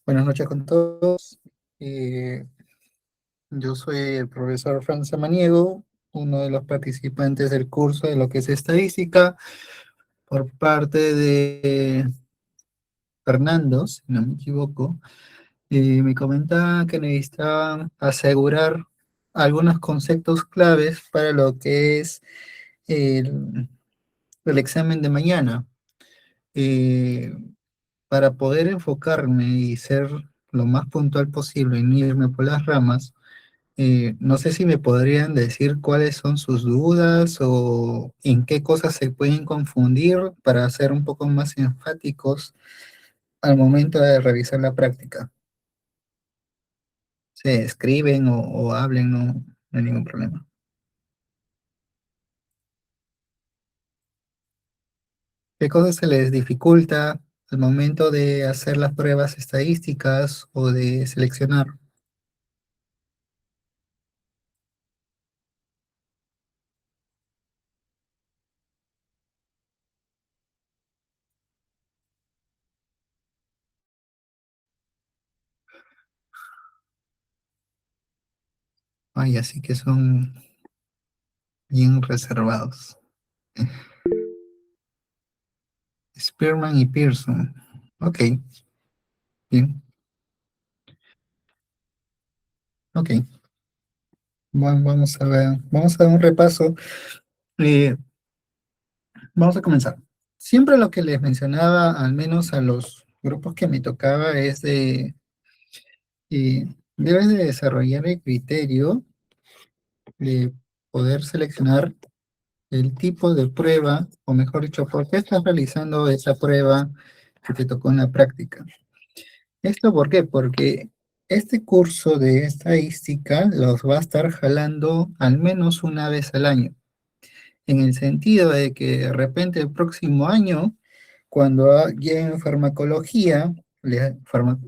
Buenas noches con todos. Eh, yo soy el profesor Franz Samaniego, uno de los participantes del curso de lo que es estadística, por parte de Fernando, si no me equivoco. Me comentaba que necesitaban asegurar algunos conceptos claves para lo que es el, el examen de mañana. Eh, para poder enfocarme y ser lo más puntual posible y no irme por las ramas. No sé si me podrían decir cuáles son sus dudas o en qué cosas se pueden confundir para ser un poco más enfáticos al momento de revisar la práctica. Se escriben o hablen, no, no hay ningún problema. ¿Qué cosas se les dificulta al momento de hacer las pruebas estadísticas o de seleccionar? Ay, así que son bien reservados. Spearman y Pearson. Ok, bien, ok. Bueno, vamos a ver, vamos a dar un repaso. Eh, Vamos a comenzar. Siempre lo que les mencionaba, al menos a los grupos que me tocaba, es debes de desarrollar el criterio de poder seleccionar el tipo de prueba, o mejor dicho, por qué estás realizando esa prueba que te tocó en la práctica. ¿Esto por qué? Porque este curso de estadística los va a estar jalando al menos una vez al año, en el sentido de que de repente el próximo año, cuando lleguen farmacología,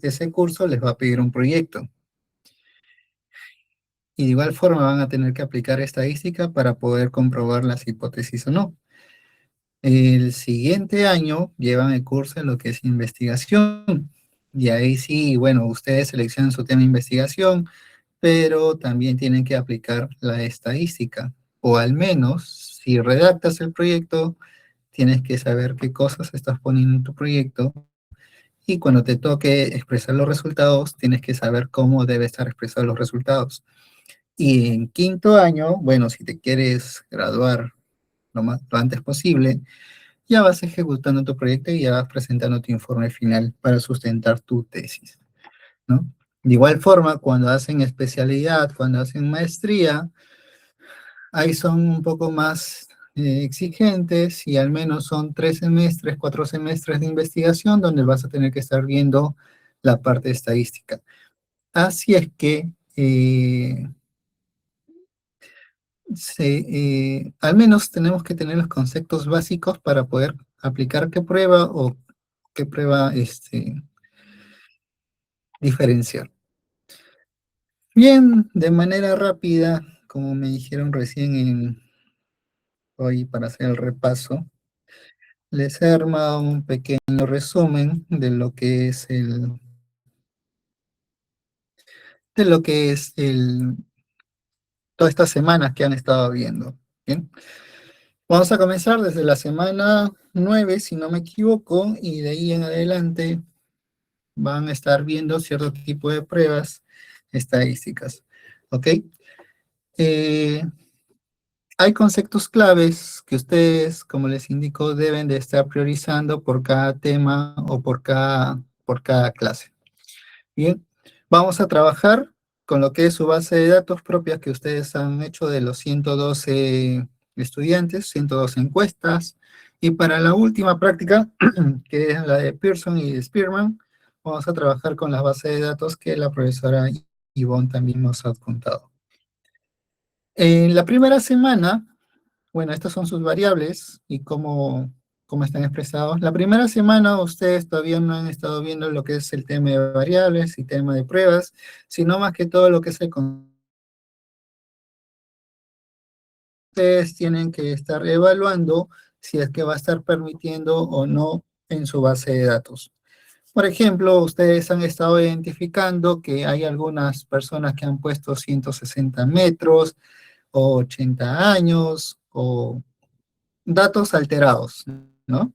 ese curso les va a pedir un proyecto. Y de igual forma van a tener que aplicar estadística para poder comprobar las hipótesis o no. El siguiente año llevan el curso en lo que es investigación. Y ahí sí, bueno, ustedes seleccionan su tema de investigación, pero también tienen que aplicar la estadística. O al menos, si redactas el proyecto, tienes que saber qué cosas estás poniendo en tu proyecto y cuando te toque expresar los resultados, tienes que saber cómo debe estar expresados los resultados. Y en quinto año, bueno, si te quieres graduar lo antes posible, ya vas ejecutando tu proyecto y ya vas presentando tu informe final para sustentar tu tesis, ¿no? De igual forma, cuando hacen especialidad, cuando hacen maestría, ahí son un poco más exigentes y al menos son 3 semestres, 4 semestres de investigación donde vas a tener que estar viendo la parte estadística. Así es que al menos tenemos que tener los conceptos básicos para poder aplicar qué prueba o qué prueba diferenciar. Bien, de manera rápida, como me dijeron recién hoy para hacer el repaso, les he armado un pequeño resumen de lo que es todas estas semanas que han estado viendo. Bien, vamos a comenzar desde la semana 9, si no me equivoco, y de ahí en adelante van a estar viendo cierto tipo de pruebas estadísticas. ¿Ok? Eh, Hay conceptos claves que ustedes, como les indico, deben de estar priorizando por cada tema o por cada clase. Bien, vamos a trabajar con lo que es su base de datos propia que ustedes han hecho de los 112 estudiantes, 112 encuestas. Y para la última práctica, que es la de Pearson y Spearman, vamos a trabajar con la base de datos que la profesora Ivonne también nos ha adjuntado. En la primera semana, bueno, estas son sus variables y cómo están expresados. La primera semana ustedes todavía no han estado viendo lo que es el tema de variables y tema de pruebas, sino más que todo lo que es ustedes tienen que estar evaluando si es que va a estar permitiendo o no en su base de datos. Por ejemplo, ustedes han estado identificando que hay algunas personas que han puesto 160 metros o 80 años o datos alterados, ¿no?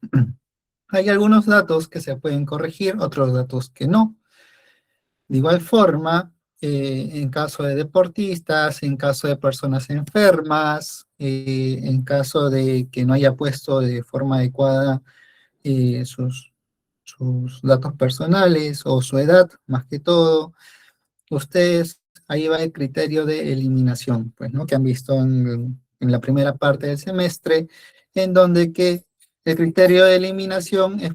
Hay algunos datos que se pueden corregir, otros datos que no. De igual forma, en caso de deportistas, en caso de personas enfermas, en caso de que no haya puesto de forma adecuada sus datos personales o su edad, más que todo, ustedes, ahí va el criterio de eliminación, pues, ¿no? Que han visto en la primera parte del semestre, en donde que el criterio de eliminación es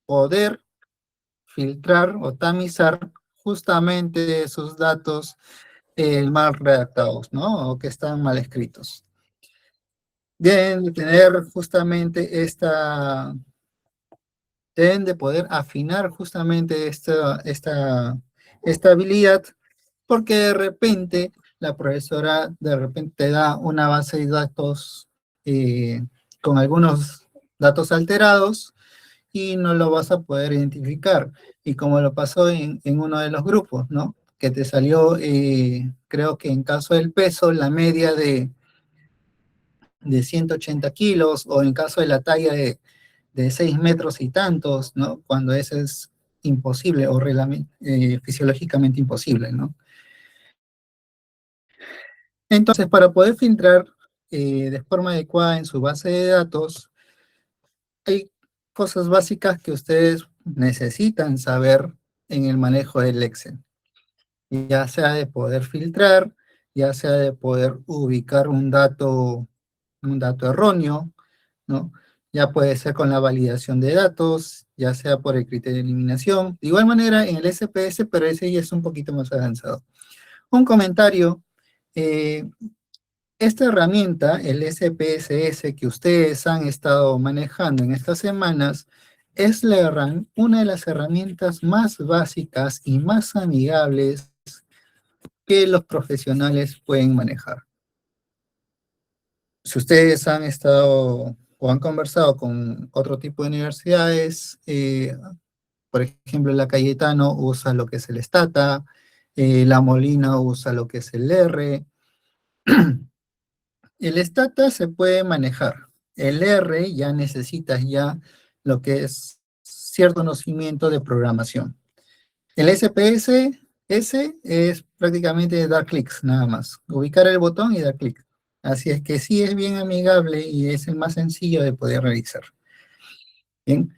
poder filtrar o tamizar justamente esos datos mal redactados, ¿no? O que están mal escritos. Deben de tener justamente deben de poder afinar justamente esta habilidad, porque de repente la profesora de repente te da una base de datos eh, con algunos datos alterados y no lo vas a poder identificar. Y como lo pasó en uno de los grupos, ¿no? Que te salió, creo que en caso del peso, la media de 180 kilos, o en caso de la talla de 6 metros y tantos, ¿no? Cuando eso es imposible o fisiológicamente imposible, ¿no? Entonces, para poder filtrar de forma adecuada en su base de datos, hay cosas básicas que ustedes necesitan saber en el manejo del Excel, ya sea de poder filtrar, ya sea de poder ubicar un dato erróneo, ¿no? Ya puede ser con la validación de datos, ya sea por el criterio de eliminación. De igual manera en el SPS, pero ese ya es un poquito más avanzado. Un comentario, eh, esta herramienta, el SPSS que ustedes han estado manejando en estas semanas, es una de las herramientas más básicas y más amigables que los profesionales pueden manejar. Si ustedes han estado o han conversado con otro tipo de universidades, por ejemplo, la Cayetano usa lo que es el Stata, la Molina usa lo que es el R. El Stata se puede manejar. El R ya necesitas ya lo que es cierto conocimiento de programación. El SPS, ese es prácticamente dar clics nada más. Ubicar el botón y dar clic. Así es que sí es bien amigable y es el más sencillo de poder realizar. Bien.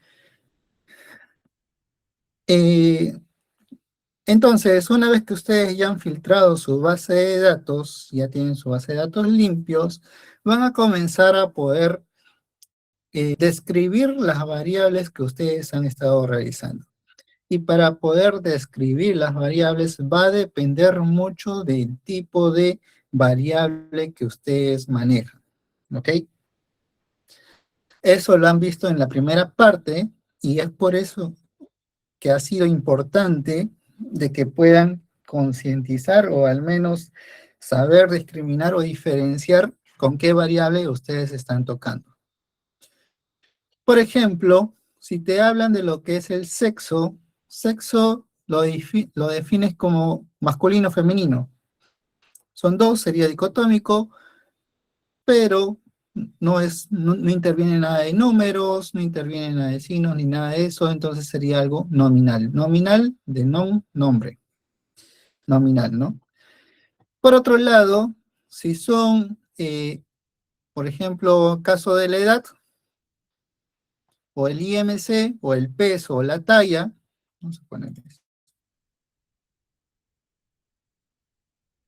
Eh, entonces, una vez que ustedes ya han filtrado su base de datos, ya tienen su base de datos limpios, van a comenzar a poder describir las variables que ustedes han estado realizando. Y para poder describir las variables va a depender mucho del tipo de variable que ustedes manejan. ¿Ok? Eso lo han visto en la primera parte y es por eso que ha sido importante de que puedan concientizar o al menos saber discriminar o diferenciar con qué variable ustedes están tocando. Por ejemplo, si te hablan de lo que es el sexo, sexo lo defines como masculino o femenino. Son dos, sería dicotómico, pero no interviene nada de números, no interviene nada de signos ni nada de eso, entonces sería algo nominal. Nominal de nombre, nominal, ¿no? Por otro lado, si son, por ejemplo, caso de la edad, o el IMC, o el peso, o la talla, vamos a poner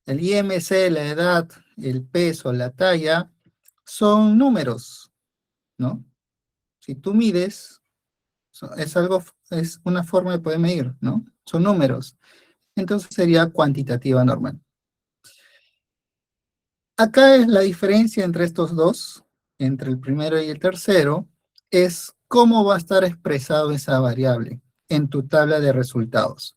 el IMC, la edad, el peso, la talla, son números, ¿no? Si tú mides, es una forma de poder medir, ¿no? Son números. Entonces sería cuantitativa normal. Acá es la diferencia entre estos dos, entre el primero y el tercero, es cómo va a estar expresado esa variable en tu tabla de resultados.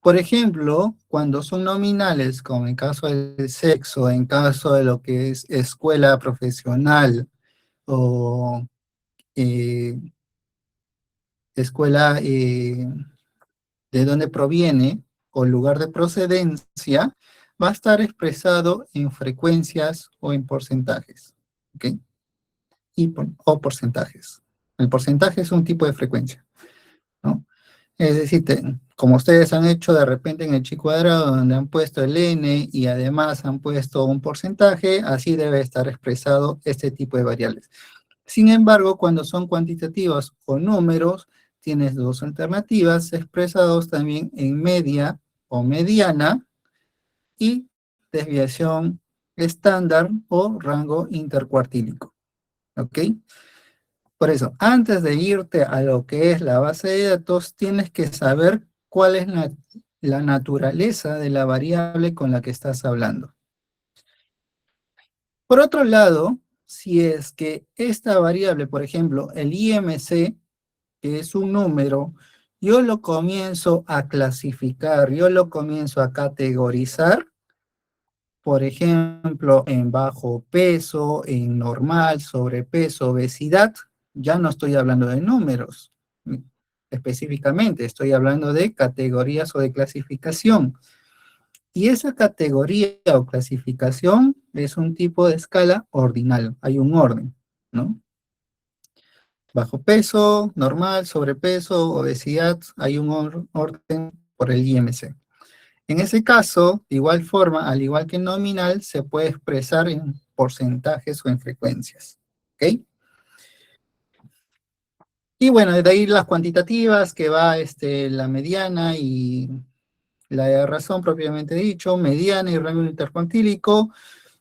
Por ejemplo, cuando son nominales, como en caso del sexo, en caso de lo que es escuela profesional o escuela de dónde proviene o lugar de procedencia, va a estar expresado en frecuencias o en porcentajes. ¿Ok? O porcentajes. El porcentaje es un tipo de frecuencia, ¿no? Es decir, como ustedes han hecho de repente en el chi cuadrado, donde han puesto el n y además han puesto un porcentaje, así debe estar expresado este tipo de variables. Sin embargo, cuando son cuantitativas o números, tienes dos alternativas expresados también en media o mediana y desviación estándar o rango intercuartílico. ¿Ok? Por eso, antes de irte a lo que es la base de datos, tienes que saber cuál es la naturaleza de la variable con la que estás hablando. Por otro lado, si es que esta variable, por ejemplo, el IMC, que es un número, yo lo comienzo a clasificar, yo lo comienzo a categorizar, por ejemplo, en bajo peso, en normal, sobrepeso, obesidad, ya no estoy hablando de números específicamente, estoy hablando de categorías o de clasificación. Y esa categoría o clasificación es un tipo de escala ordinal, hay un orden, ¿no? Bajo peso, normal, sobrepeso, obesidad, hay un orden por el IMC. En ese caso, de igual forma, al igual que en nominal, se puede expresar en porcentajes o en frecuencias. ¿Ok? Y bueno, de ahí las cuantitativas, que va la mediana y la de razón propiamente dicho, mediana y rango intercuantílico,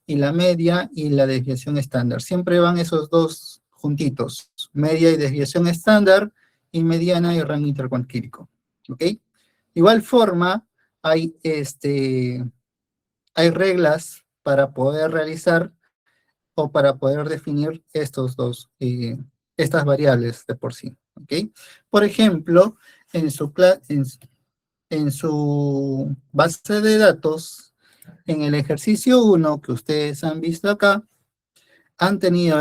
y la media y la desviación estándar. Siempre van esos dos juntitos, media y desviación estándar, y mediana y rango intercuantílico. ¿Ok? De igual forma, hay reglas para poder realizar o para poder definir estas variables de por sí. ¿Ok? Por ejemplo, en su base de datos, en el ejercicio 1 que ustedes han visto acá, han tenido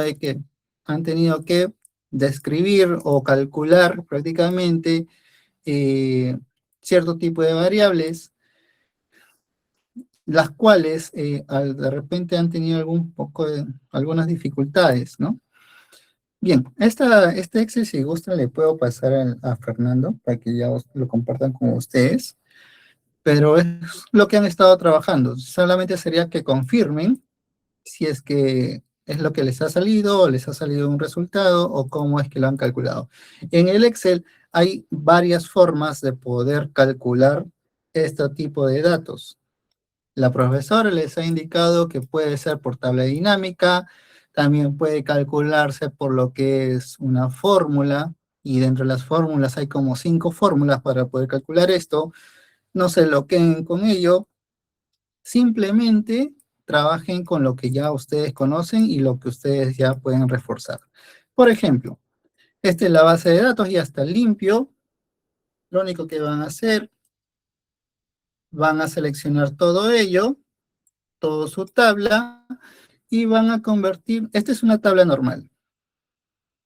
que describir o calcular prácticamente cierto tipo de variables, las cuales de repente han tenido algunas dificultades, ¿no? Bien, este Excel, si gustan, le puedo pasar a Fernando para que ya lo compartan con ustedes, pero es lo que han estado trabajando. Solamente sería que confirmen si es que es lo que les ha salido, o les ha salido un resultado, o cómo es que lo han calculado. En el Excel hay varias formas de poder calcular este tipo de datos. La profesora les ha indicado que puede ser por tabla dinámica, también puede calcularse por lo que es una fórmula, y dentro de las fórmulas hay como 5 fórmulas para poder calcular esto. No se loquen con ello, simplemente trabajen con lo que ya ustedes conocen y lo que ustedes ya pueden reforzar. Por ejemplo, esta es la base de datos, ya está limpio. Lo único que van a hacer, van a seleccionar todo ello, toda su tabla, y van a convertir, esta es una tabla normal,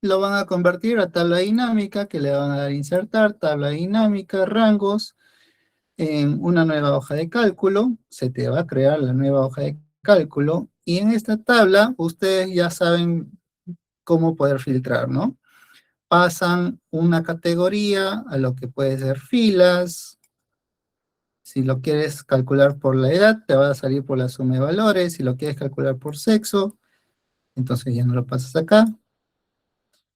lo van a convertir a tabla dinámica, que le van a dar insertar, tabla dinámica, rangos, en una nueva hoja de cálculo, se te va a crear la nueva hoja de cálculo, y en esta tabla ustedes ya saben cómo poder filtrar, ¿no? Pasan una categoría a lo que puede ser filas. Si lo quieres calcular por la edad, te va a salir por la suma de valores. Si lo quieres calcular por sexo, entonces ya no lo pasas acá.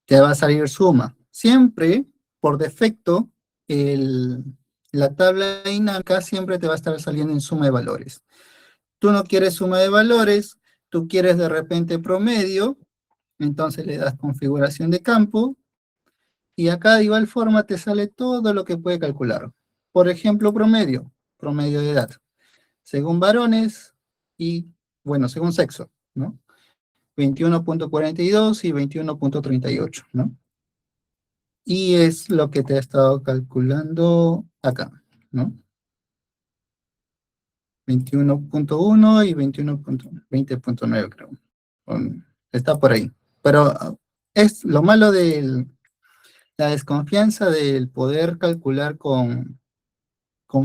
Te va a salir suma. Siempre, por defecto, la tabla dinámica siempre te va a estar saliendo en suma de valores. Tú no quieres suma de valores, tú quieres de repente promedio, entonces le das configuración de campo, y acá de igual forma te sale todo lo que puede calcular. Por ejemplo, promedio de edad, según varones y, bueno, según sexo, ¿no? 21.42 y 21.38, ¿no? Y es lo que te ha estado calculando acá, ¿no? 21.1 y 20.9, creo. Está por ahí. Pero es lo malo La desconfianza del poder calcular con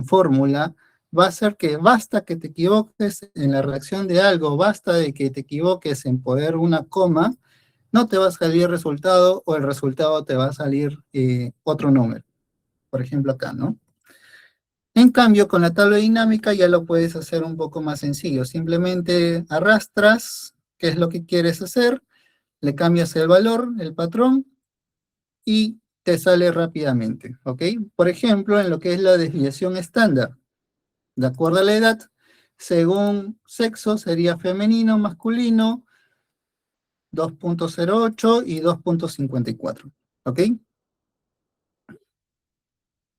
fórmula va a ser que basta que te equivoques en la redacción de algo, basta de que te equivoques en poner una coma, no te va a salir resultado o el resultado te va a salir otro número. Por ejemplo acá, ¿no? En cambio, con la tabla dinámica ya lo puedes hacer un poco más sencillo. Simplemente arrastras qué es lo que quieres hacer, le cambias el valor, el patrón, y te sale rápidamente, ¿ok? Por ejemplo, en lo que es la desviación estándar, de acuerdo a la edad, según sexo sería femenino, masculino, 2.08 y 2.54, ¿ok?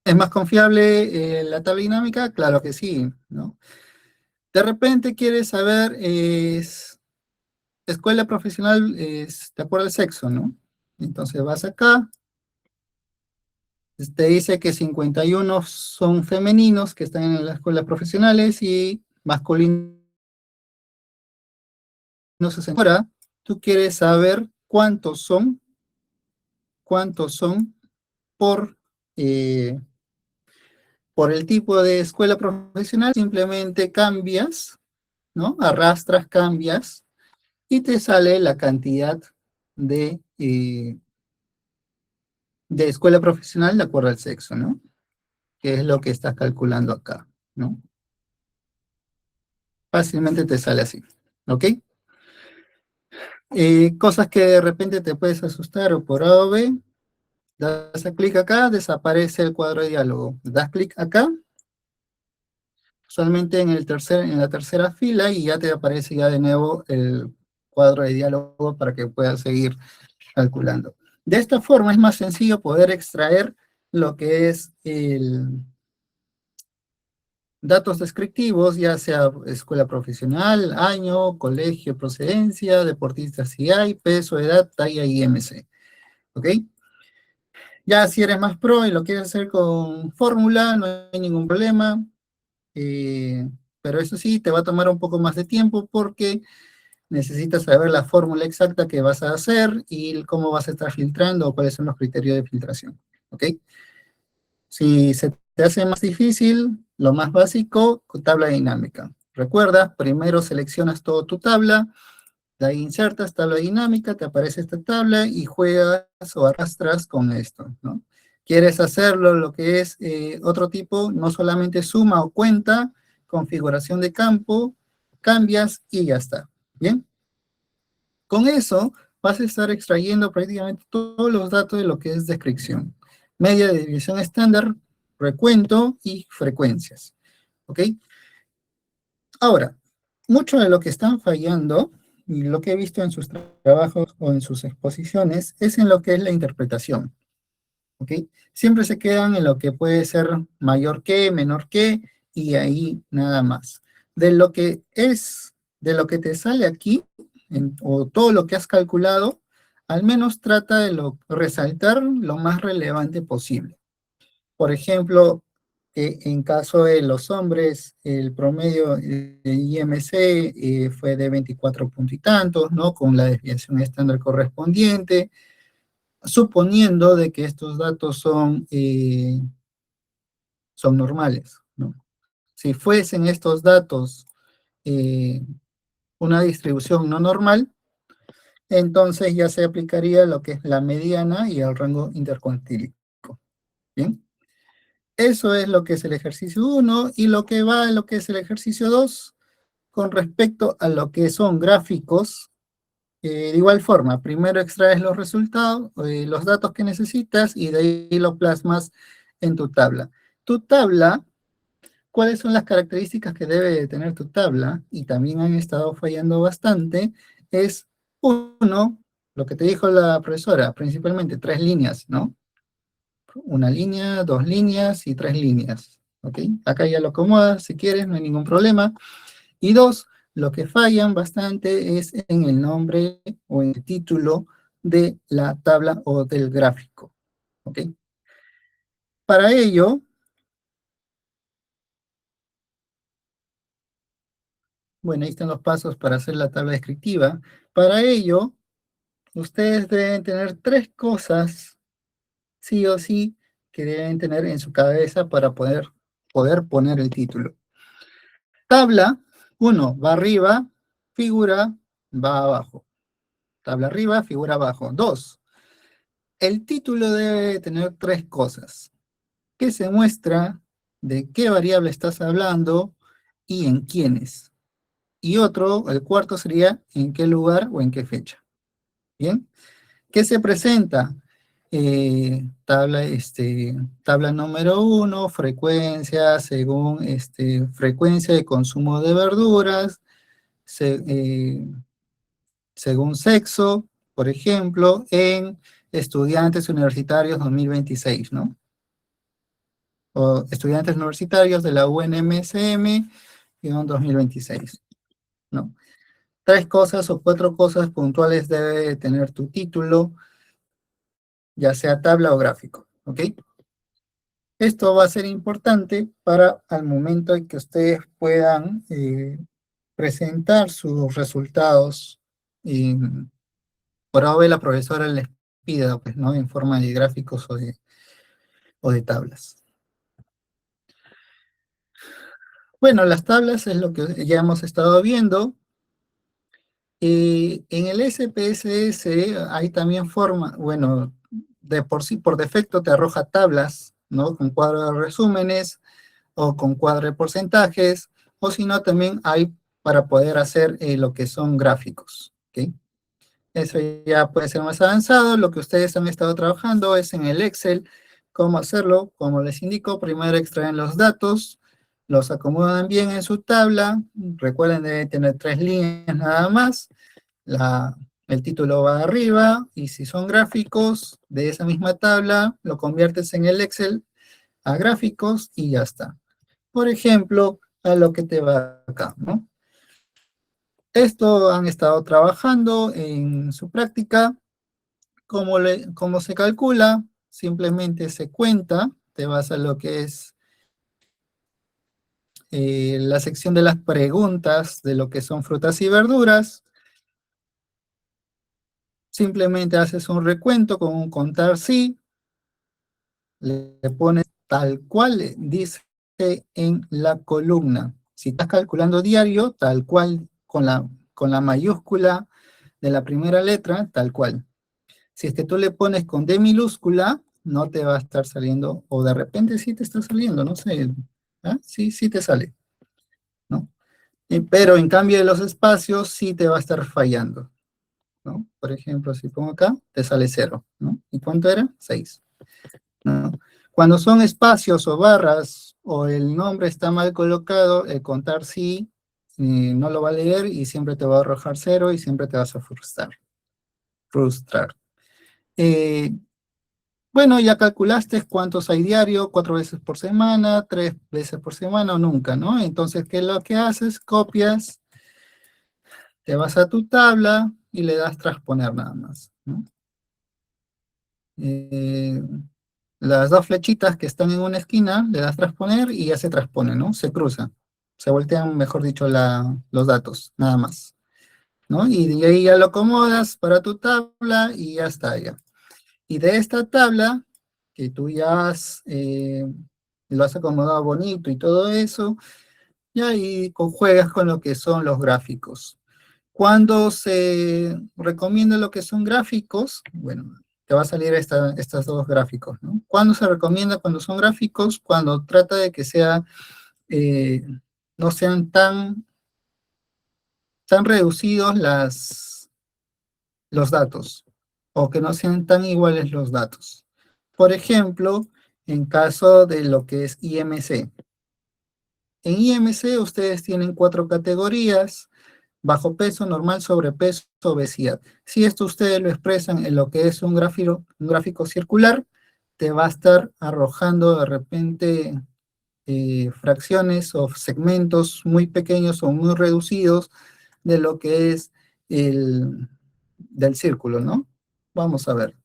¿Es más confiable la tabla dinámica? Claro que sí, ¿no? De repente quieres saber, escuela profesional es de acuerdo al sexo, ¿no? Entonces vas acá, te dice que 51 son femeninos que están en las escuelas profesionales y masculinos 60. Ahora, tú quieres saber cuántos son por, eh, por el tipo de escuela profesional, simplemente cambias, ¿no? Arrastras, cambias y te sale la cantidad de escuela profesional de acuerdo al sexo, ¿no? Que es lo que estás calculando acá, ¿no? Fácilmente te sale así, ¿ok? Cosas que de repente te puedes asustar o por A o B, das a clic acá, desaparece el cuadro de diálogo. Das clic acá, usualmente en la tercera fila y ya te aparece ya de nuevo el cuadro de diálogo para que puedas seguir calculando. De esta forma es más sencillo poder extraer lo que es datos descriptivos, ya sea escuela profesional, año, colegio, procedencia, deportistas si hay, peso, edad, talla y IMC. ¿Ok? Ya si eres más pro y lo quieres hacer con fórmula, no hay ningún problema. Pero eso sí, te va a tomar un poco más de tiempo porque necesitas saber la fórmula exacta que vas a hacer y cómo vas a estar filtrando o cuáles son los criterios de filtración. ¿Ok? Si se te hace más difícil, lo más básico, tabla dinámica. Recuerda, primero seleccionas toda tu tabla, de ahí insertas tabla dinámica, te aparece esta tabla y juegas o arrastras con esto, ¿no? ¿Quieres hacerlo lo que es otro tipo? No solamente suma o cuenta, configuración de campo, cambias y ya está, ¿bien? Con eso vas a estar extrayendo prácticamente todos los datos de lo que es descripción. Media de división estándar, recuento y frecuencias. ¿Ok? Ahora, mucho de lo que están fallando, y lo que he visto en sus trabajos o en sus exposiciones, es en lo que es la interpretación. ¿Ok? Siempre se quedan en lo que puede ser mayor que, menor que, y ahí nada más. De lo que es, de lo que te sale aquí, o todo lo que has calculado, al menos trata de resaltar lo más relevante posible. Por ejemplo, en caso de los hombres, el promedio de IMC fue de 24 puntos y tantos, ¿no? Con la desviación estándar correspondiente, suponiendo de que estos datos son normales, ¿no? Si fuesen estos datos eh, una distribución no normal, entonces ya se aplicaría lo que es la mediana y el rango intercuartílico. ¿Bien? Eso es lo que es el ejercicio 1 y lo que va en lo que es el ejercicio 2 con respecto a lo que son gráficos. De igual forma, primero extraes los resultados, los datos que necesitas y de ahí lo plasmas en tu tabla. Tu tabla, ¿cuáles son las características que debe tener tu tabla? Y también han estado fallando bastante, es uno, lo que te dijo la profesora, principalmente 3 líneas, ¿no? Una línea, 2 líneas y 3 líneas, ¿ok? Acá ya lo acomodas si quieres, no hay ningún problema. Y 2, lo que fallan bastante es en el nombre o en el título de la tabla o del gráfico, ¿ok? Para ello, bueno, ahí están los pasos para hacer la tabla descriptiva. Para ello, ustedes deben tener 3 cosas sí o sí que deben tener en su cabeza para poder poner el título. Tabla, 1, va arriba, figura, va abajo. Tabla arriba, figura abajo. 2, el título debe tener 3 cosas. Que se muestra, de qué variable estás hablando y en quiénes. Y otro, el cuarto sería en qué lugar o en qué fecha. ¿Bien? ¿Qué se presenta? Tabla número 1, frecuencia según frecuencia de consumo de verduras, se- eh, según sexo, por ejemplo, en estudiantes universitarios 2026, ¿no? O estudiantes universitarios de la UNMSM, 2026, ¿no? 3 cosas o 4 cosas puntuales debe tener tu título, ya sea tabla o gráfico, ¿ok? Esto va a ser importante para al momento en que ustedes puedan presentar sus resultados y por ahora la profesora les pida, pues, ¿no? En forma de gráficos o de tablas. Bueno, las tablas es lo que ya hemos estado viendo. En el SPSS hay también forma, bueno, de por sí, por defecto te arroja tablas, ¿no? Con cuadro de resúmenes o con cuadro de porcentajes, o si no, también hay para poder hacer lo que son gráficos, ¿ok? Eso ya puede ser más avanzado. Lo que ustedes han estado trabajando es en el Excel. ¿Cómo hacerlo? Como les indico, primero extraen los datos, los acomodan bien en su tabla. Recuerden, deben tener 3 líneas nada más. El título va arriba, y si son gráficos de esa misma tabla, lo conviertes en el Excel a gráficos y ya está. Por ejemplo, a lo que te va acá, ¿no? Esto han estado trabajando en su práctica. ¿Cómo se calcula? Simplemente se cuenta, te vas a lo que es la sección de las preguntas de lo que son frutas y verduras. Simplemente haces un recuento con un contar sí, le pones tal cual dice en la columna. Si estás calculando diario, tal cual, con la mayúscula de la primera letra, tal cual. Si es que tú le pones con D minúscula, no te va a estar saliendo, o de repente sí te está saliendo, no sé. ¿Ah? Sí, sí te sale, ¿no? Pero en cambio de los espacios, sí te va a estar fallando, ¿no? Por ejemplo, si pongo acá, te sale 0, ¿no? ¿Y cuánto era? 6, ¿no? Cuando son espacios o barras, o el nombre está mal colocado, el contar sí, no lo va a leer y siempre te va a arrojar 0 y siempre te vas a frustrar. Eh, Bueno, ya calculaste cuántos hay diario, 4 veces por semana, 3 veces por semana o nunca, ¿no? Entonces, ¿qué es lo que haces? Copias, te vas a tu tabla y le das transponer nada más, ¿no? Eh, las 2 flechitas que están en una esquina, le das transponer y ya se transpone, ¿no? Se cruza, se voltean, mejor dicho, los datos, nada más, ¿no? Y de ahí ya lo acomodas para tu tabla y ya está, ya. Y de esta tabla, que tú ya lo has acomodado bonito y todo eso, y ahí juegas con lo que son los gráficos. Cuando se recomienda lo que son gráficos, bueno, te va a salir estas 2 gráficos, ¿no? ¿Cuándo se recomienda cuando son gráficos? Cuando trata de que eh, no sean tan reducidos los datos, o que no sean tan iguales los datos. Por ejemplo, en caso de lo que es IMC. En IMC ustedes tienen 4 categorías: bajo peso, normal, sobrepeso, obesidad. Si esto ustedes lo expresan en lo que es un gráfico circular, te va a estar arrojando de repente fracciones o segmentos muy pequeños o muy reducidos de lo que es del círculo, ¿no? Vamos a ver.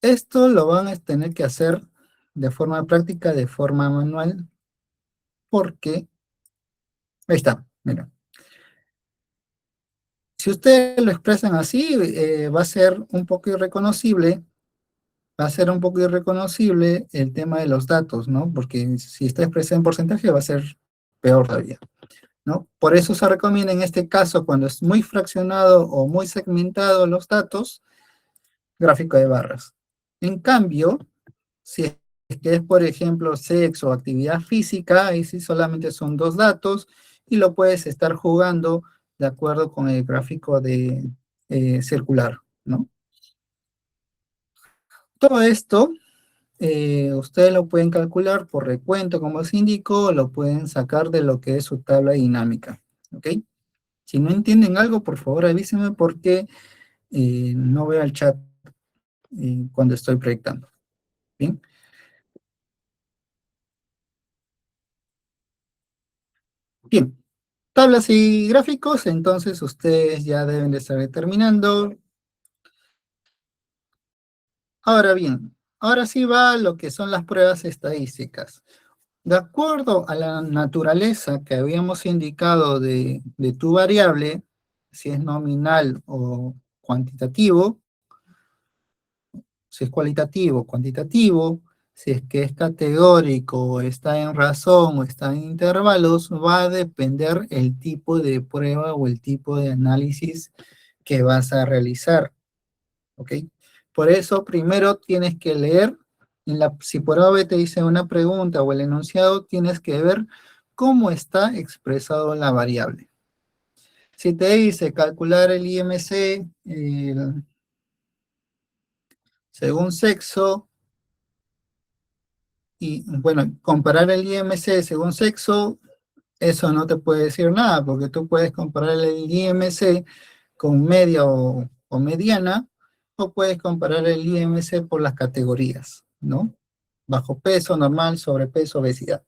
Esto lo van a tener que hacer de forma práctica, de forma manual, porque, ahí está, mira. Si ustedes lo expresan así, va a ser un poco irreconocible, va a ser un poco irreconocible el tema de los datos, ¿no? Porque si está expresado en porcentaje va a ser peor todavía, ¿no? Por eso se recomienda en este caso, cuando es muy fraccionado o muy segmentado los datos, gráfico de barras. En cambio, si es que es, por ejemplo, sexo o actividad física, ahí sí solamente son dos datos y lo puedes estar jugando de acuerdo con el gráfico de circular, ¿no? Todo esto, ustedes lo pueden calcular por recuento, como os indico, o lo pueden sacar de lo que es su tabla dinámica, ¿ok? Si no entienden algo, por favor avísenme porque no veo el chat cuando estoy proyectando, ¿bien? Bien, tablas y gráficos, entonces ustedes ya deben de estar determinando. Ahora bien, ahora sí va lo que son las pruebas estadísticas. De acuerdo a la naturaleza que habíamos indicado de tu variable, si es nominal o cuantitativo, si es cualitativo o cuantitativo, si es que es categórico, está en razón o está en intervalos, va a depender el tipo de prueba o el tipo de análisis que vas a realizar, ¿ok? Por eso primero tienes que leer, si por A o B te dice una pregunta o el enunciado, tienes que ver cómo está expresado la variable. Si te dice calcular el IMC según sexo, y bueno, comparar el IMC según sexo, eso no te puede decir nada, porque tú puedes comparar el IMC con media o mediana, o puedes comparar el IMC por las categorías, ¿no? Bajo peso, normal, sobrepeso, obesidad.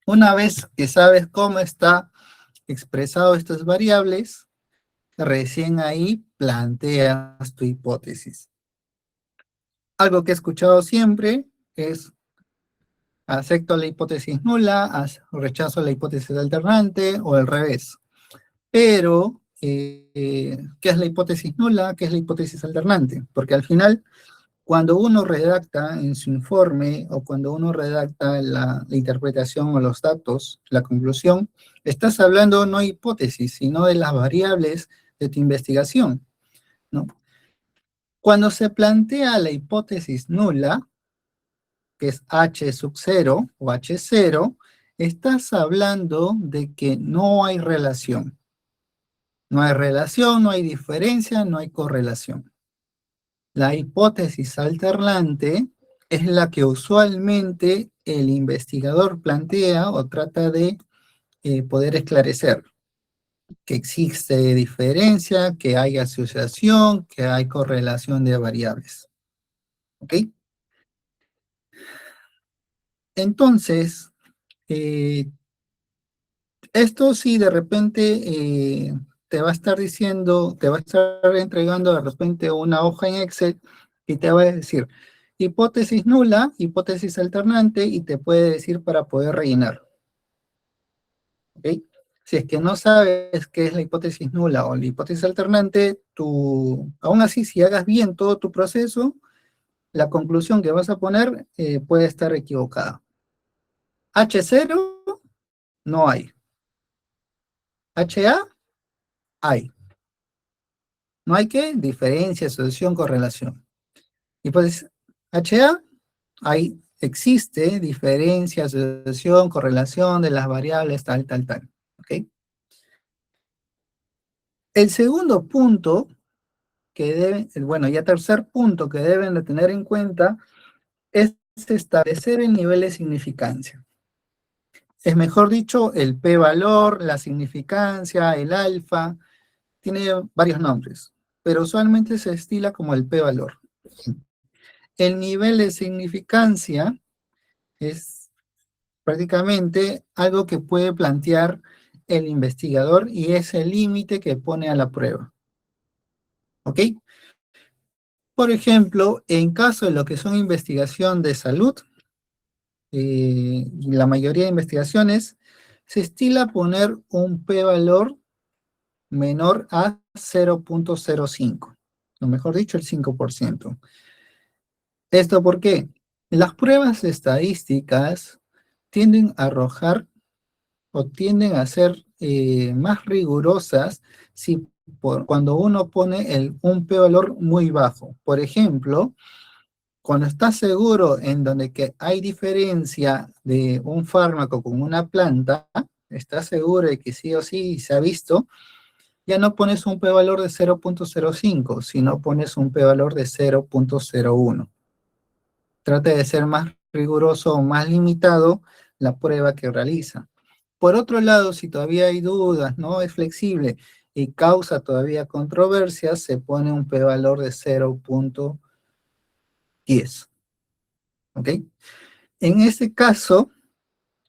Una vez que sabes cómo está expresado estas variables, recién ahí planteas tu hipótesis. Algo que he escuchado siempre es acepto la hipótesis nula, rechazo la hipótesis alternante o al revés. Pero, ¿qué es la hipótesis nula? ¿Qué es la hipótesis alternante? Porque al final, cuando uno redacta en su informe o cuando uno redacta la interpretación o los datos, la conclusión, estás hablando no de hipótesis, sino de las variables de tu investigación, ¿no? Cuando se plantea la hipótesis nula, que es H sub 0 o H0, estás hablando de que no hay relación. No hay relación, no hay diferencia, no hay correlación. La hipótesis alternante es la que usualmente el investigador plantea o trata de poder esclarecer que existe diferencia, que hay asociación, que hay correlación de variables. ¿Ok? Entonces, eh, esto sí de repente te va a estar diciendo, te va a estar entregando de repente una hoja en Excel y te va a decir hipótesis nula, hipótesis alternante y te puede decir para poder rellenar. ¿Ok? Si es que no sabes qué es la hipótesis nula o la hipótesis alternante, aún así si hagas bien todo tu proceso, la conclusión que vas a poner puede estar equivocada. H0 no hay. HA hay. No hay qué, diferencia, asociación, correlación. Y pues HA, ahí existe diferencia, asociación, correlación de las variables, tal, tal, tal. ¿Ok? El segundo punto que deben, bueno, ya tercer punto que deben de tener en cuenta es establecer el nivel de significancia. Es mejor dicho, el p-valor, la significancia, el alfa, tiene varios nombres, pero usualmente se estila como el p-valor. El nivel de significancia es prácticamente algo que puede plantear el investigador y es el límite que pone a la prueba. ¿Ok? Por ejemplo, en caso de lo que son investigación de salud, la mayoría de investigaciones se estila poner un p-valor menor a 0.05, o mejor dicho, el 5%. ¿Esto por qué? Las pruebas estadísticas tienden a arrojar o tienden a ser más rigurosas si cuando uno pone un p-valor muy bajo. Por ejemplo, cuando estás seguro en donde que hay diferencia de un fármaco con una planta, estás seguro de que sí o sí se ha visto, ya no pones un p-valor de 0.05, sino pones un p-valor de 0.01. Trata de ser más riguroso o más limitado la prueba que realiza. Por otro lado, si todavía hay dudas, no es flexible y causa todavía controversias, se pone un p-valor de 0.10. ¿Ok? En este caso,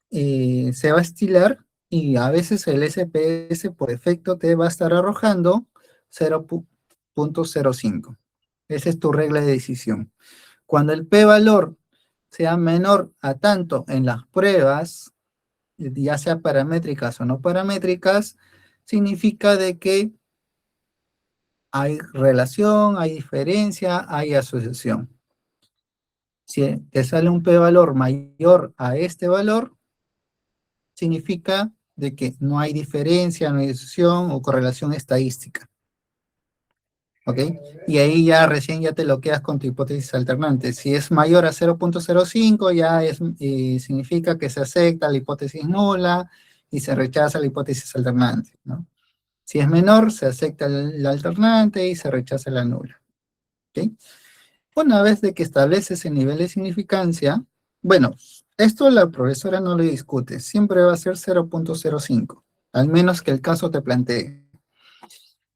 se va a estilar y a veces el SPS por defecto te va a estar arrojando 0.05. Esa es tu regla de decisión. Cuando el p-valor sea menor a tanto en las pruebas, ya sea paramétricas o no paramétricas, significa de que hay relación, hay diferencia, hay asociación. Si te sale un p-valor mayor a este valor, significa de que no hay diferencia, no hay asociación o correlación estadística. ¿Ok? Y ahí ya recién ya te lo quedas con tu hipótesis alternante. Si es mayor a 0.05, ya significa que se acepta la hipótesis nula y se rechaza la hipótesis alternante, ¿no? Si es menor, se acepta la alternante y se rechaza la nula. ¿Ok? Una vez de que estableces el nivel de significancia, bueno, esto la profesora no lo discute, siempre va a ser 0.05, al menos que el caso te plantee.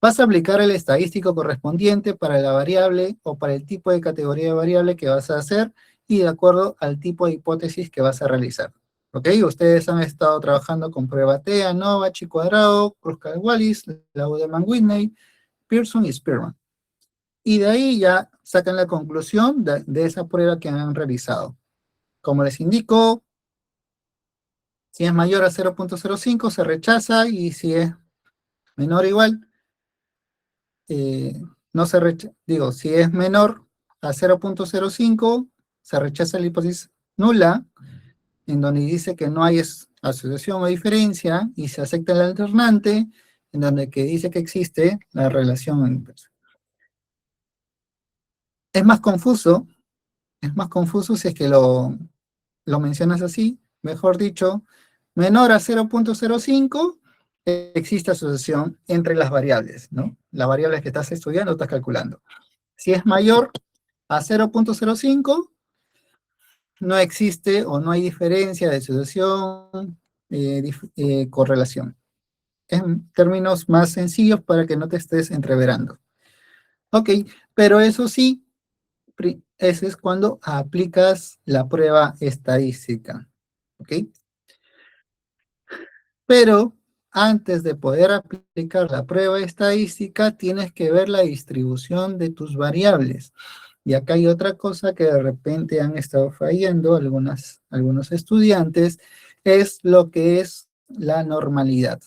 Vas a aplicar el estadístico correspondiente para la variable o para el tipo de categoría de variable que vas a hacer y de acuerdo al tipo de hipótesis que vas a realizar. ¿Ok? Ustedes han estado trabajando con prueba T, ANOVA, Chi cuadrado, Kruskal-Wallis, Laudeman-Whitney, Pearson y Spearman. Y de ahí ya sacan la conclusión de esa prueba que han realizado. Como les indico, si es mayor a 0.05 se rechaza y si es menor o igual, no se rechaza, digo, si es menor a 0.05 se rechaza la hipótesis nula, en donde dice que no hay asociación o diferencia, y se acepta el alternante, en donde que dice que existe la relación inversa. Es más confuso si es que lo mencionas así, mejor dicho, menor a 0.05, existe asociación entre las variables, ¿no? Las variables que estás estudiando, estás calculando. Si es mayor a 0.05, no existe o no hay diferencia de asociación, correlación. En términos más sencillos para que no te estés entreverando. Ok, pero eso sí, ese es cuando aplicas la prueba estadística. ¿Ok? Pero antes de poder aplicar la prueba estadística, tienes que ver la distribución de tus variables. Y acá hay otra cosa que de repente han estado fallando algunos estudiantes, es lo que es la normalidad.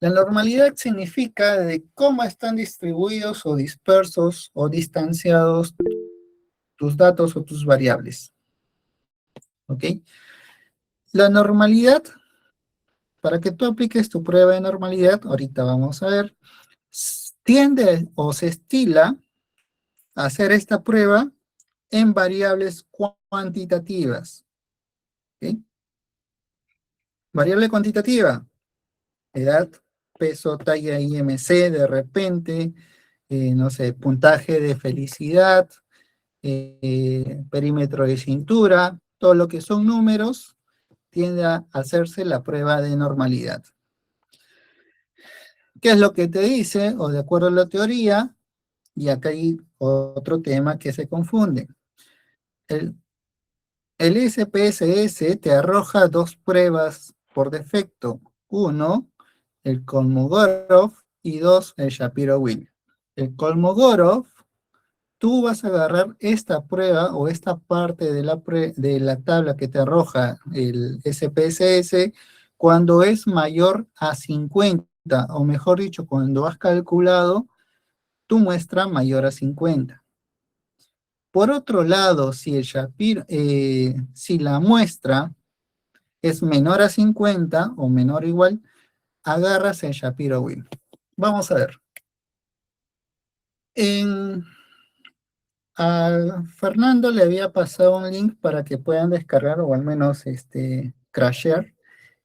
La normalidad significa de cómo están distribuidos o dispersos o distanciados tus datos o tus variables. ¿Ok? La normalidad, para que tú apliques tu prueba de normalidad, ahorita vamos a ver, tiende o se estila a hacer esta prueba en variables cuantitativas. ¿Ok? Variable cuantitativa, edad, peso, talla, IMC, de repente, no sé, puntaje de felicidad, perímetro de cintura, todo lo que son números, tiende a hacerse la prueba de normalidad. ¿Qué es lo que te dice? O de acuerdo a la teoría, y acá hay otro tema que se confunde. El SPSS te arroja dos pruebas por defecto. Uno, el Kolmogorov, y dos, el Shapiro-Wilk. El Kolmogorov, tú vas a agarrar esta prueba o esta parte de la tabla que te arroja el SPSS cuando es mayor a 50. o mejor dicho, cuando has calculado tu muestra mayor a 50. Por otro lado, si si la muestra es menor a 50 o menor o igual, agarras el Shapiro-Wilk. Vamos a ver. A Fernando le había pasado un link para que puedan descargar o al menos crashear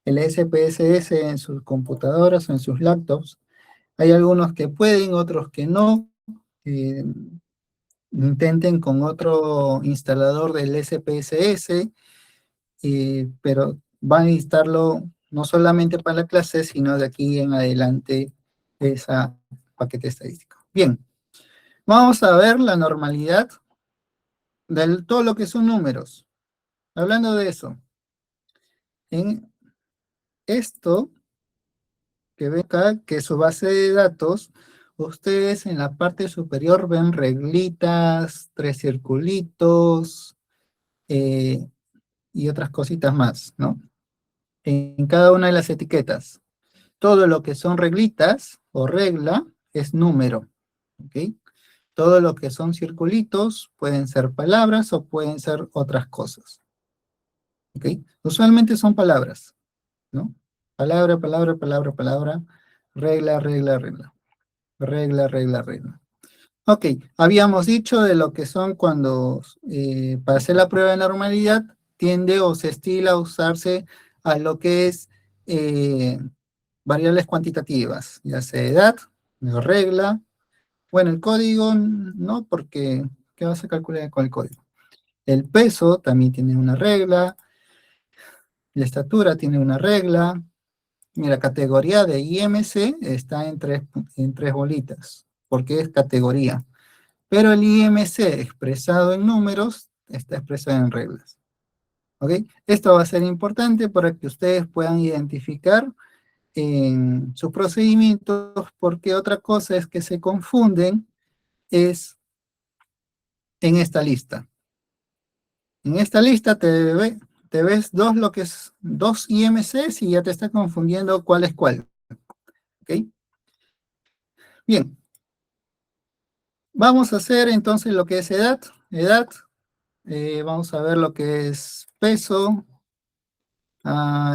el SPSS en sus computadoras o en sus laptops. Hay algunos que pueden, otros que no. Eh, Intenten con otro instalador del SPSS, pero van a instalarlo no solamente para la clase, sino de aquí en adelante esa paquete estadístico. Bien, vamos a ver la normalidad de todo lo que son números. Hablando de eso, en esto que ven acá, que es su base de datos, ustedes en la parte superior ven reglitas, tres circulitos y otras cositas más, ¿no? En cada una de las etiquetas. Todo lo que son reglitas o regla es número, ¿ok? Todo lo que son circulitos pueden ser palabras o pueden ser otras cosas, ¿ok? Usualmente son palabras, ¿no? Palabra, palabra, palabra, palabra, regla, regla, regla, regla, regla, regla. Ok, habíamos dicho de lo que son cuando para hacer la prueba de normalidad tiende o se estila a usarse a lo que es variables cuantitativas, ya sea edad, regla, bueno, el código no, porque ¿qué vas a calcular con el código? El peso también tiene una regla, la estatura tiene una regla, mira, categoría de IMC está en tres bolitas, porque es categoría. Pero el IMC expresado en números está expresado en reglas. ¿Ok? Esto va a ser importante para que ustedes puedan identificar en sus procedimientos, porque otra cosa es que se confunden, es en esta lista. En esta lista te ves dos IMCs y ya te está confundiendo cuál es cuál. ¿Ok? Bien. Vamos a hacer entonces lo que es edad. Edad. Vamos a ver lo que es peso,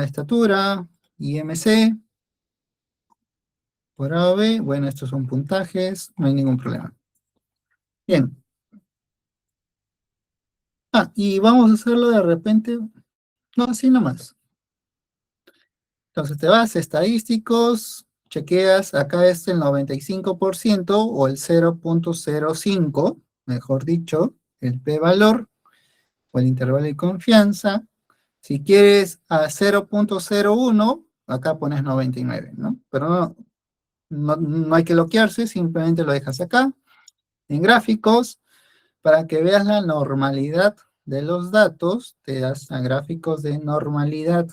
estatura, IMC, por A o B. Bueno, estos son puntajes, no hay ningún problema. Bien. Y vamos a hacerlo de repente, no, así nomás. Entonces te vas, estadísticos, chequeas, acá es el 95% o el 0.05, mejor dicho, el p-valor o el intervalo de confianza. Si quieres a 0.01, acá pones 99, ¿no? Pero no hay que bloquearse, simplemente lo dejas acá, en gráficos, para que veas la normalidad de los datos, te das a gráficos de normalidad.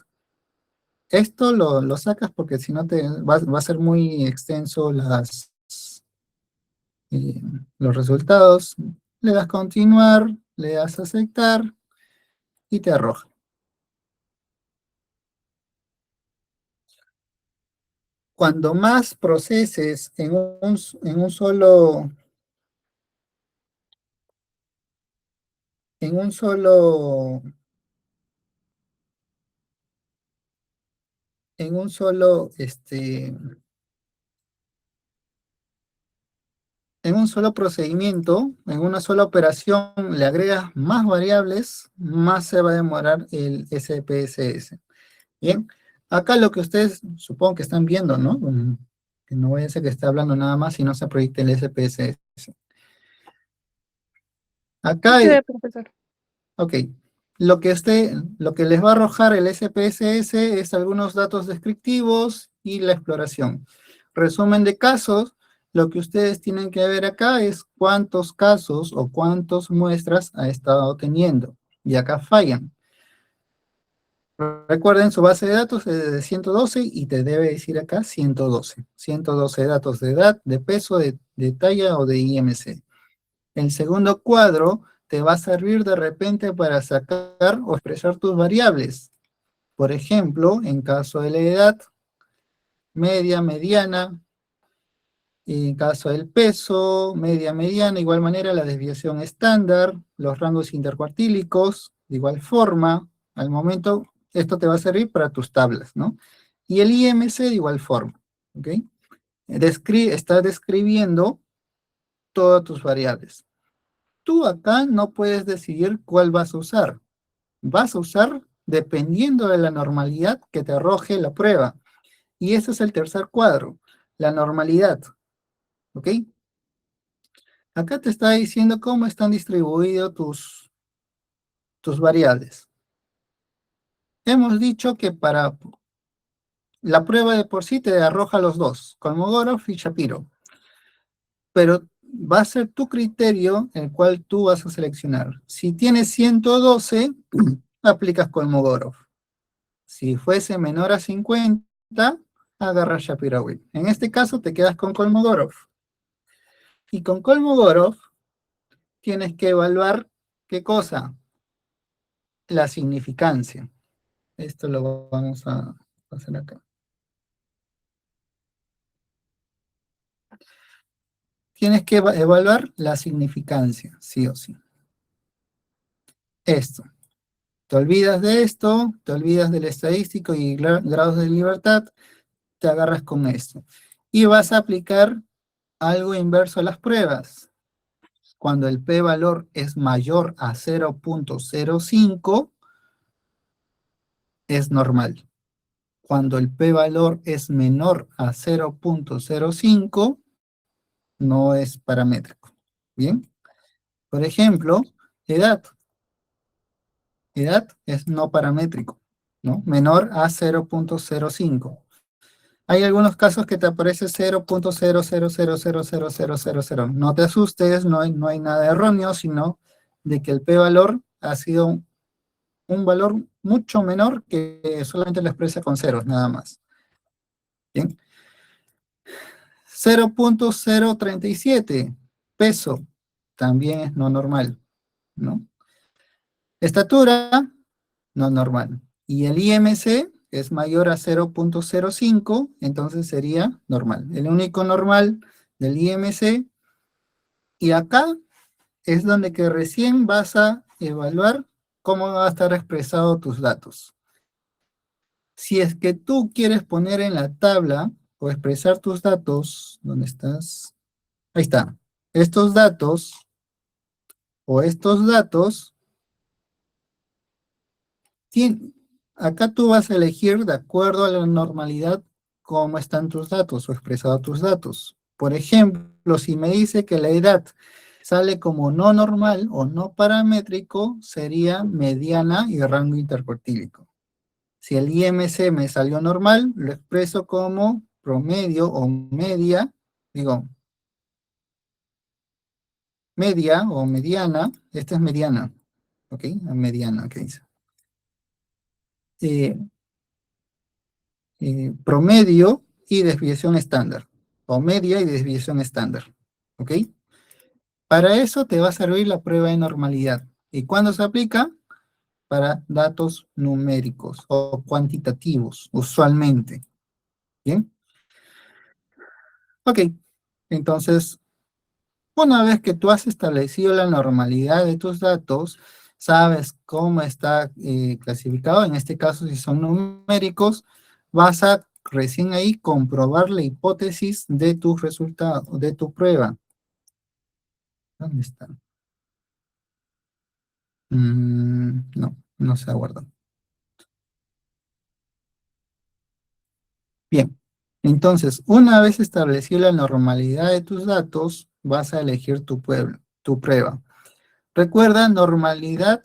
Esto lo sacas porque si no va a ser muy extenso eh, los resultados. Le das continuar, le das aceptar y te arroja. Cuando más proceses en un solo, en un solo, en un solo, en un solo procedimiento, en una sola operación, le agregas más variables, más se va a demorar el SPSS. Bien, acá lo que ustedes supongo que están viendo, ¿no? Que no vaya a ser que esté hablando nada más y no se proyecte el SPSS. Acá, Sí, profesor. ok, lo que les va a arrojar el SPSS es algunos datos descriptivos y la exploración. Resumen de casos, lo que ustedes tienen que ver acá es cuántos casos o cuántas muestras ha estado teniendo. Y acá fallan. Recuerden, su base de datos es de 112 y te debe decir acá 112. 112 datos de edad, de peso, de talla o de IMC. El segundo cuadro te va a servir de repente para sacar o expresar tus variables. Por ejemplo, en caso de la edad, media, mediana. En caso del peso, media, mediana, de igual manera la desviación estándar, los rangos intercuartílicos, de igual forma, al momento, esto te va a servir para tus tablas, ¿no? Y el IMC de igual forma, ¿ok? Está describiendo todas tus variables. Tú acá no puedes decidir cuál vas a usar. Vas a usar dependiendo de la normalidad que te arroje la prueba. Y ese es el tercer cuadro, la normalidad, ¿ok? Acá te está diciendo cómo están distribuidos tus variables. Hemos dicho que para la prueba de por sí te arroja los dos, Kolmogorov y Shapiro. Pero va a ser tu criterio el cual tú vas a seleccionar. Si tienes 112, aplicas Kolmogorov. Si fuese menor a 50, agarras Shapiro-Wilk. En este caso te quedas con Kolmogorov. Y con Kolmogorov tienes que evaluar, ¿qué cosa? La significancia. Esto lo vamos a hacer acá. Tienes que evaluar la significancia, sí o sí. Esto. Te olvidas de esto, te olvidas del estadístico y grados de libertad, te agarras con esto. Y vas a aplicar algo inverso a las pruebas. Cuando el p-valor es mayor a 0.05, es normal. Cuando el p-valor es menor a 0.05, no es paramétrico. ¿Bien? Por ejemplo, edad. Edad es no paramétrico, ¿no? Menor a 0.05. Hay algunos casos que te aparece 0.00000000. No te asustes, no hay nada erróneo, sino de que el p-valor ha sido un valor mucho menor que solamente lo expresa con ceros, nada más. ¿Bien? 0.037, peso, también es no normal, ¿no? Estatura, no normal. Y el IMC es mayor a 0.05, entonces sería normal. El único normal del IMC, y acá es donde que recién vas a evaluar cómo va a estar expresado tus datos. Si es que tú quieres poner en la tabla o expresar tus datos, ¿dónde estás? Ahí está. Estos datos o estos datos, acá tú vas a elegir de acuerdo a la normalidad cómo están tus datos o expresados tus datos. Por ejemplo, si me dice que la edad sale como no normal o no paramétrico, sería mediana y rango intercuartílico. Si el IMC me salió normal, lo expreso como promedio o media, digo, media o mediana, esta es mediana, ¿ok? Mediana, ¿qué dice? Eh, promedio y desviación estándar, o media y desviación estándar, ¿ok? Para eso te va a servir la prueba de normalidad. ¿Y cuándo se aplica? Para datos numéricos o cuantitativos, usualmente, ¿bien? Ok, entonces, una vez que tú has establecido la normalidad de tus datos, sabes cómo está clasificado, en este caso si son numéricos, vas a recién ahí comprobar la hipótesis de tu resultado, de tu prueba. ¿Dónde está? No, no se ha guardado. Bien, entonces, una vez establecida la normalidad de tus datos, vas a elegir tu prueba. Recuerda, normalidad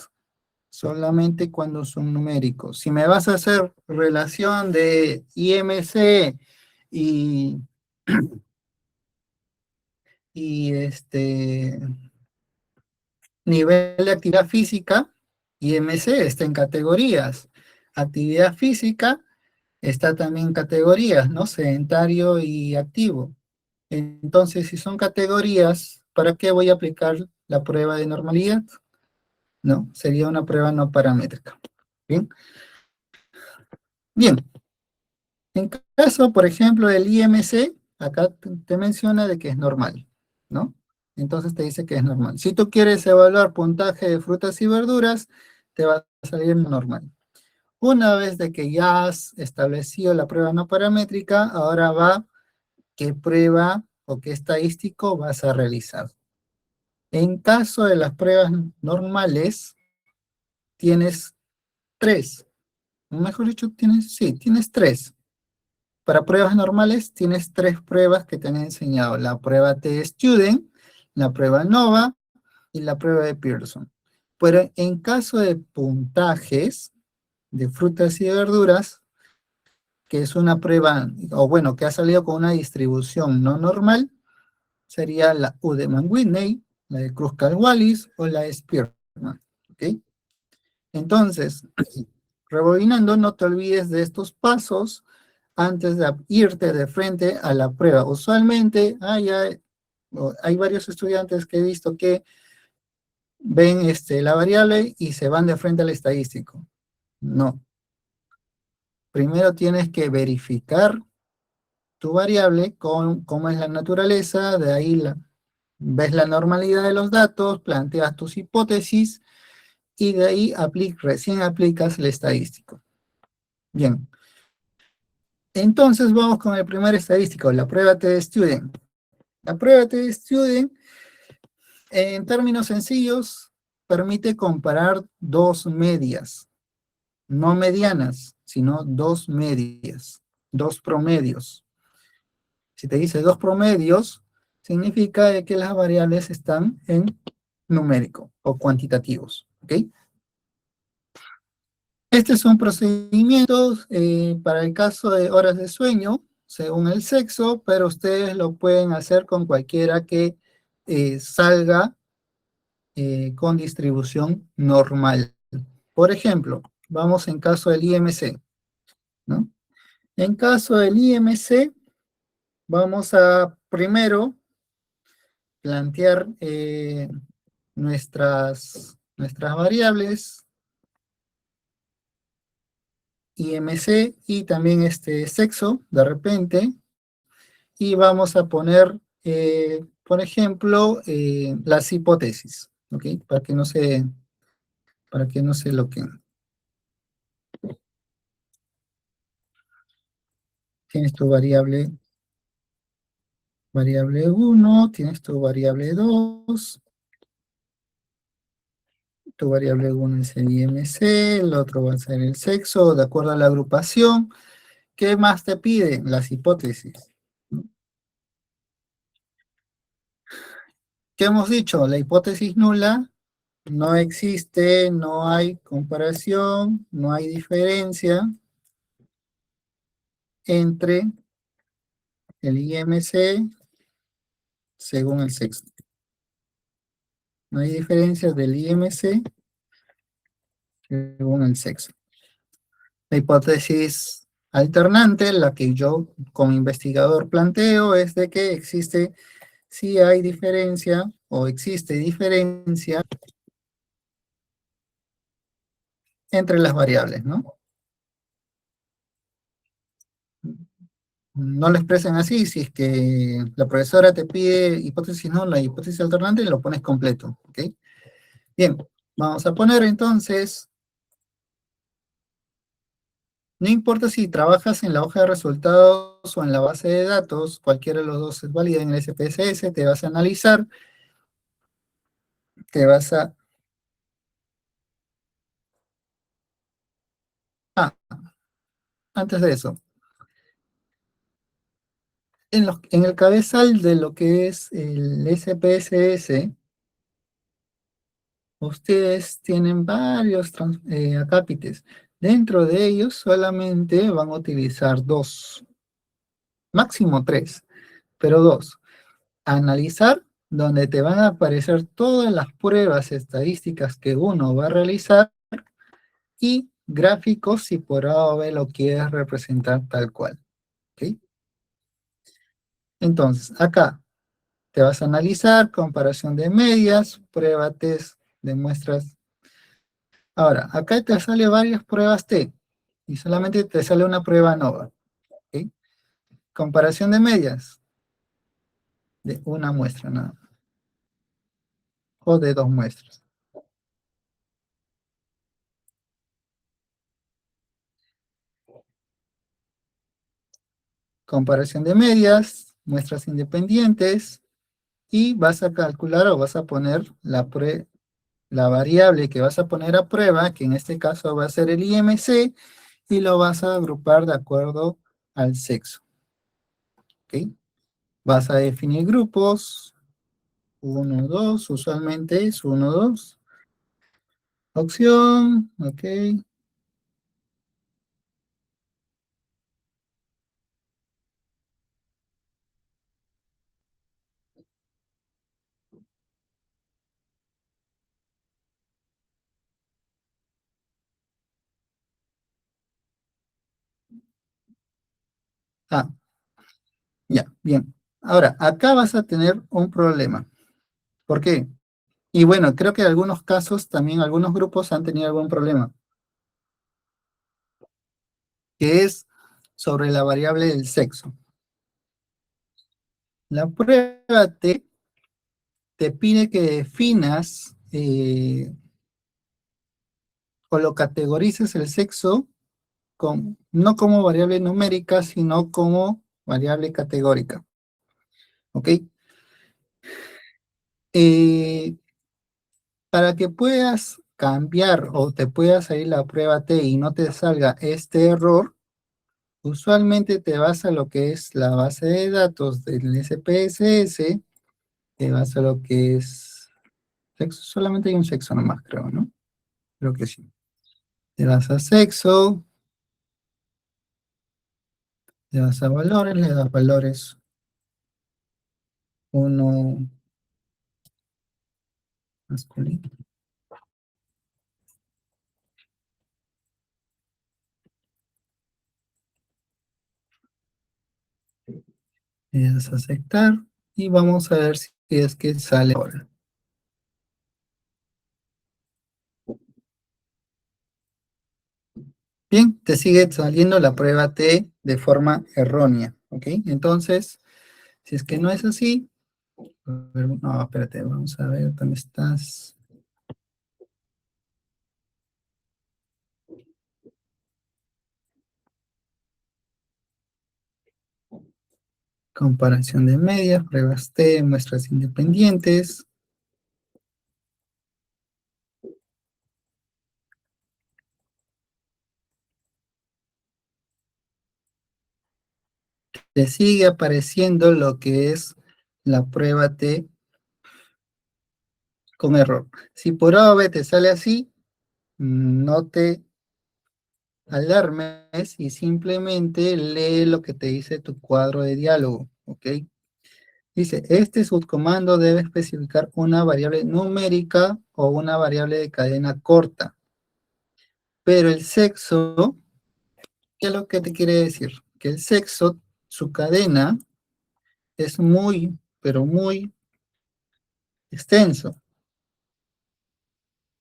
solamente cuando son numéricos. Si me vas a hacer relación de IMC y, y nivel de actividad física, IMC está en categorías. Actividad física está también en categorías, ¿no? Sedentario y activo. Entonces, si son categorías, ¿para qué voy a aplicar la prueba de normalidad? No, sería una prueba no paramétrica. Bien. Bien. En Caso, por ejemplo, el IMC, acá te menciona de que es normal, ¿no? Entonces te dice que es normal. Si tú quieres evaluar puntaje de frutas y verduras, te va a salir normal. Una vez de que ya has establecido la prueba no paramétrica, ahora va qué prueba o qué estadístico vas a realizar. En caso de las pruebas normales, tienes tres. Mejor dicho, tienes tres. Para pruebas normales, tienes tres pruebas que te han enseñado. La prueba T-Student, la prueba NOVA y la prueba de Pearson. Pero en caso de puntajes de frutas y verduras, que es una prueba, o bueno, que ha salido con una distribución no normal, sería la Udeman-Whitney, la de Kruskal-Wallis o la de Spearman. ¿Ok? Entonces, rebobinando, no te olvides de estos pasos antes de irte de frente a la prueba. Usualmente hay varios estudiantes que he visto que ven la variable y se van de frente al estadístico. No. Primero tienes que verificar tu variable con cómo es la naturaleza, de ahí ves la normalidad de los datos, planteas tus hipótesis y de ahí recién aplicas el estadístico. Bien. Entonces vamos con el primer estadístico, la prueba T-Student. La prueba T-Student, en términos sencillos, permite comparar dos medias, no medianas, sino dos medias, dos promedios. Si te dice dos promedios, significa que las variables están en numérico o cuantitativos. ¿Ok? Este es un procedimiento para el caso de horas de sueño, según el sexo, pero ustedes lo pueden hacer con cualquiera que salga con distribución normal. Por ejemplo, vamos en caso del IMC, ¿no? En caso del IMC, vamos a primero plantear nuestras variables IMC y también este sexo, de repente, y vamos a poner, por ejemplo, las hipótesis, ¿ok? Para que no se loquen. Tienes tu variable 1, tienes tu variable 2, tu variable 1 es el IMC, el otro va a ser el sexo, de acuerdo a la agrupación. ¿Qué más te piden? Las hipótesis. ¿Qué hemos dicho? La hipótesis nula no existe, no hay comparación, no hay diferencia entre el IMC según el sexo. No hay diferencia del IMC según el sexo. La hipótesis alternante, la que yo como investigador planteo, es de que sí hay diferencia o existe diferencia entre las variables, ¿no? No lo expresen así, si es que la profesora te pide hipótesis no, la hipótesis alternante lo pones completo, ¿ok? Bien, vamos a poner entonces, no importa si trabajas en la hoja de resultados o en la base de datos, cualquiera de los dos es válida en el SPSS, te vas a analizar, te vas a... Ah, antes de eso, en el cabezal de lo que es el SPSS, ustedes tienen varios acápites. Dentro de ellos solamente van a utilizar dos, máximo tres, pero dos. Analizar, donde te van a aparecer todas las pruebas estadísticas que uno va a realizar, y gráficos si por A o B lo quieres representar tal cual. ¿Ok? Entonces, acá te vas a analizar, comparación de medias, prueba test de muestras. Ahora, acá te sale varias pruebas T y solamente te sale una prueba NOVA. ¿Ok? Comparación de medias de una muestra nada más, o de dos muestras. Comparación de medias, muestras independientes, y vas a calcular o vas a poner la variable que vas a poner a prueba, que en este caso va a ser el IMC, y lo vas a agrupar de acuerdo al sexo. ¿Ok? Vas a definir grupos, 1, 2, usualmente es 1, 2. Opción, ok. Ah, ya, bien. Ahora, acá vas a tener un problema. ¿Por qué? Y bueno, creo que en algunos casos también algunos grupos han tenido algún problema, que es sobre la variable del sexo. La prueba te pide que definas o lo categorices el sexo no como variable numérica, sino como variable categórica. ¿Ok? Eh, para que puedas cambiar o te pueda salir la prueba T y no te salga este error, usualmente te vas a lo que es la base de datos del SPSS, te vas a lo que es sexo, solamente hay un sexo nomás, creo, ¿no? Creo que sí. Te vas a sexo, le das a valores, le das valores uno masculino, le das a aceptar y vamos a ver si es que sale ahora. Bien, te sigue saliendo la prueba T de forma errónea, ¿ok? Entonces, si es que no es así, a ver, no, espérate, vamos a ver dónde estás. Comparación de medias, pruebas T, muestras independientes. Te sigue apareciendo lo que es la prueba T con error. Si por A o B te sale así, no te alarmes y simplemente lee lo que te dice tu cuadro de diálogo, ¿ok? Dice, este subcomando debe especificar una variable numérica o una variable de cadena corta. Pero el sexo, ¿qué es lo que te quiere decir? Que el sexo, su cadena, es muy, pero muy extenso.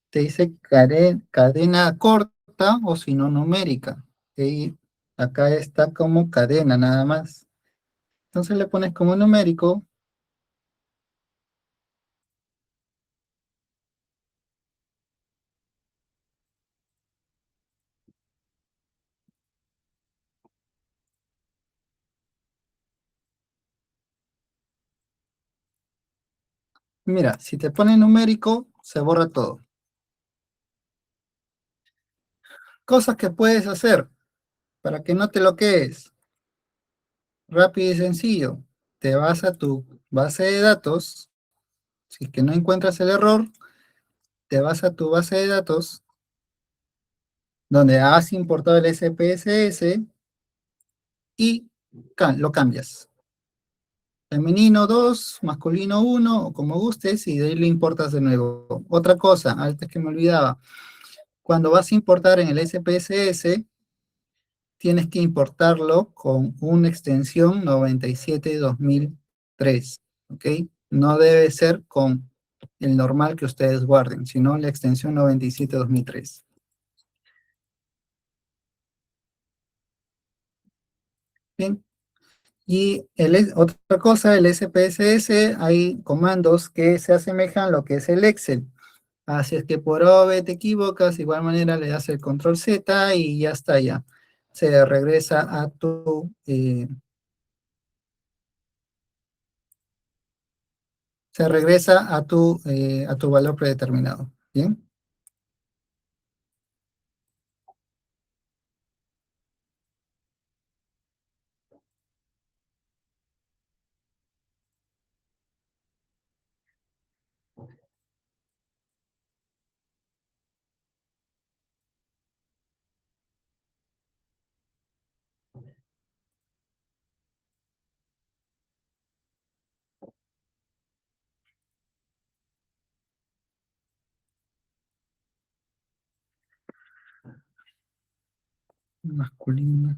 Te dice cadena corta o si no numérica. Y acá está como cadena nada más. Entonces le pones como numérico. Mira, si te pone numérico, se borra todo. Cosas que puedes hacer para que no te lo quedes. Rápido y sencillo. Te vas a tu base de datos. Si es que no encuentras el error, te vas a tu base de datos donde has importado el SPSS y lo cambias. Femenino 2, masculino 1, o como gustes, y de ahí lo importas de nuevo. Otra cosa, antes que me olvidaba, cuando vas a importar en el SPSS, tienes que importarlo con una extensión 97.2003, ¿ok? No debe ser con el normal que ustedes guarden, sino la extensión 97.2003. Bien, Y otra cosa, el SPSS, hay comandos que se asemejan a lo que es el Excel. Así es que por O, B te equivocas, de igual manera le das el control Z y ya está ya. Se regresa a tu valor predeterminado. ¿Bien? Masculino.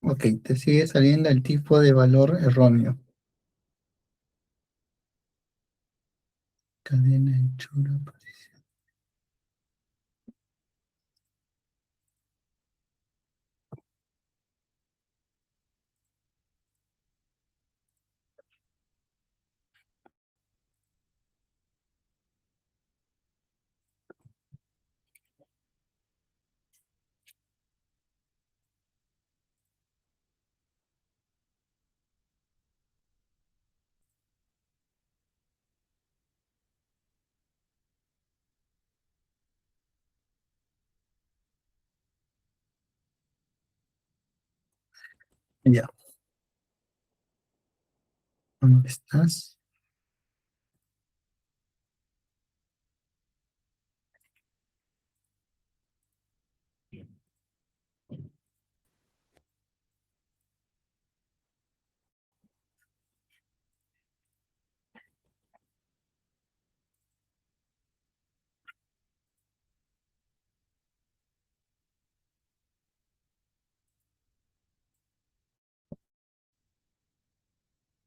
Ok, te sigue saliendo el tipo de valor erróneo. Cadena, anchura, posición. Ya, ¿dónde estás?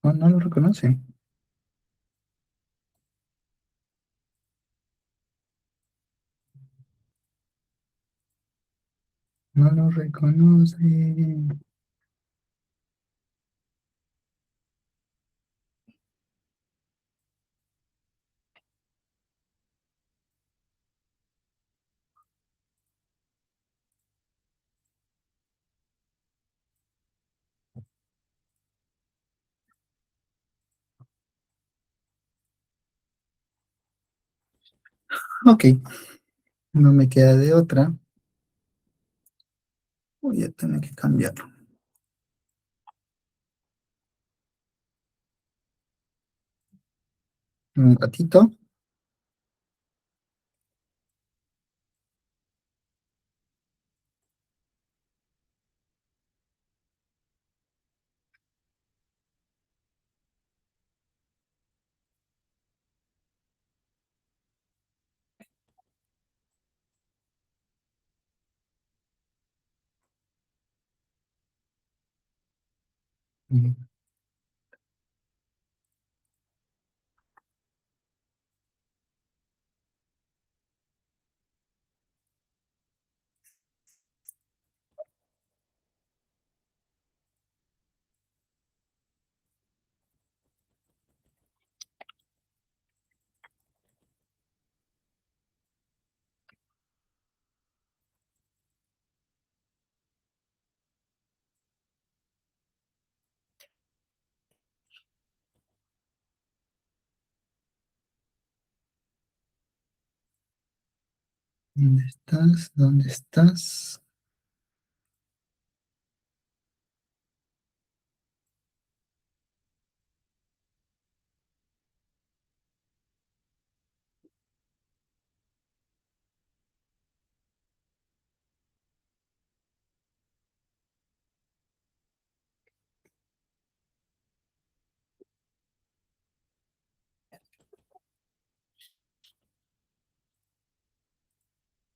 No, no lo reconoce. No lo reconoce. Ok, no me queda de otra. Voy a tener que cambiarlo. Un ratito. Mm, ¿Dónde estás? ¿Dónde estás?